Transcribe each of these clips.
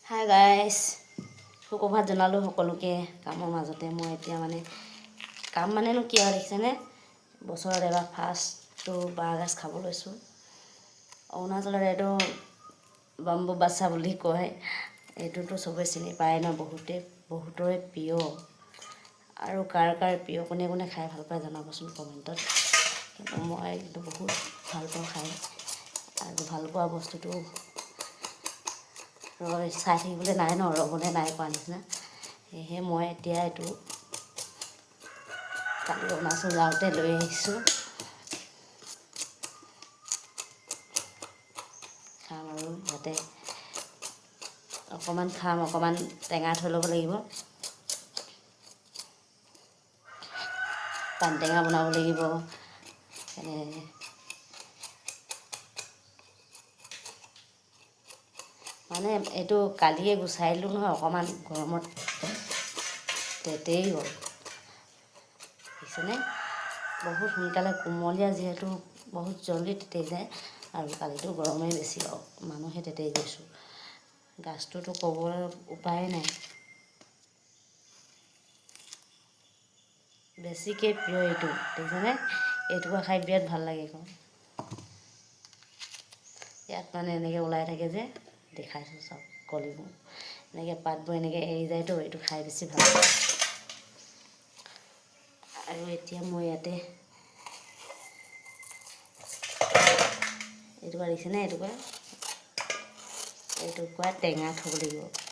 Hi guys, সুপ্ৰভাত জনালোঁ সকলোকে। কামৰ মাজতে মই এতিয়া কাম মানেনো কি আৰু দেখিছেনে, বছৰত এবাৰ ফাৰ্ষ্টটো বাঁহগাজ খাব লৈছোঁ। অৰুণাচলত এইটো বাম্বু বাচ্চা বুলি কয়। এইটোতো চবেই চিনি পায় ন, বহুতৰে প্ৰিয়। আৰু কাৰ কাৰ প্ৰিয়, কোনে কোনে খাই ভাল পায় জনাবচোন কমেণ্টত। কিন্তু মই এইটো বহুত ভাল পাওঁ খাই, আৰু ভাল পোৱা বস্তুটো চাই থাকিবলৈ নাই ন, ৰ'বলৈ নাই কোৱা নিচিনা। সেয়েহে মই এতিয়া এইটো কালি অৰুণাচল যাওঁতে লৈ আহিছোঁ। খাম আৰু ইয়াতে অকণমান খাম, অকণমান টেঙা থৈ ল'ব লাগিব। পানী টেঙা বনাব লাগিব। এইটো কালিয়ে গুচাই দিলোঁ নহয়, অকণমান গৰমত তেতেই গ'ল দেখিছেনে। বহুত সোনকালে কোমলীয়া যিহেতু বহুত জলদি তেতেই যায়, আৰু কালিতো গৰমেই বেছি মানুহে তেতেই গৈছোঁ। গাছটোতো ক'বলৈ উপায়ে নাই, বেছিকৈ প্ৰিয় এইটো দেখিছেনে। এইটোকে খাই বিৰাট ভাল লাগে আকৌ। ইয়াত এনেকৈ ওলাই থাকে যে, দেখাইছোঁ চব কলিবোৰ এনেকৈ পাতবোৰ এনেকৈ এৰি যায়তো, এইটো খাই বেছি ভাল লাগে। আৰু এতিয়া মই ইয়াতে এইটুকুৰা দেখিছেনে, এইটুকুৰা টেঙা থ'ব লাগিব।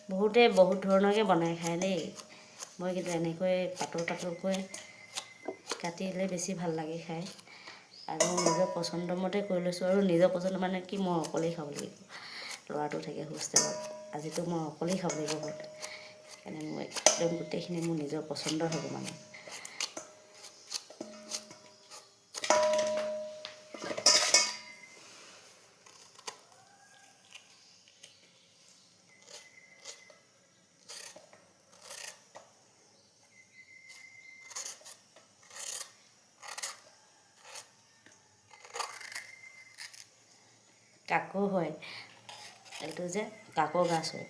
বহুতে বহুত ধৰণৰকৈ বনাই খায় দেই। মই কিন্তু এনেকৈ পাতল পাতলকৈ কাটিলে বেছি ভাল লাগে খাই, আৰু নিজৰ পচন্দ মতে কৰি লৈছোঁ। আৰু নিজৰ পচন্দ মানে কি, মই অকলেই খাব লাগিব। ল'ৰাটো থাকে হোষ্টেলত, আজিতো মই অকলেই খাব লাগিব ঘৰত। সেইকাৰণে মই একদম গোটেইখিনি মোৰ নিজৰ পচন্দৰ হ'ব কাকো হয়, এইটো যে কাকো গাছ হয়।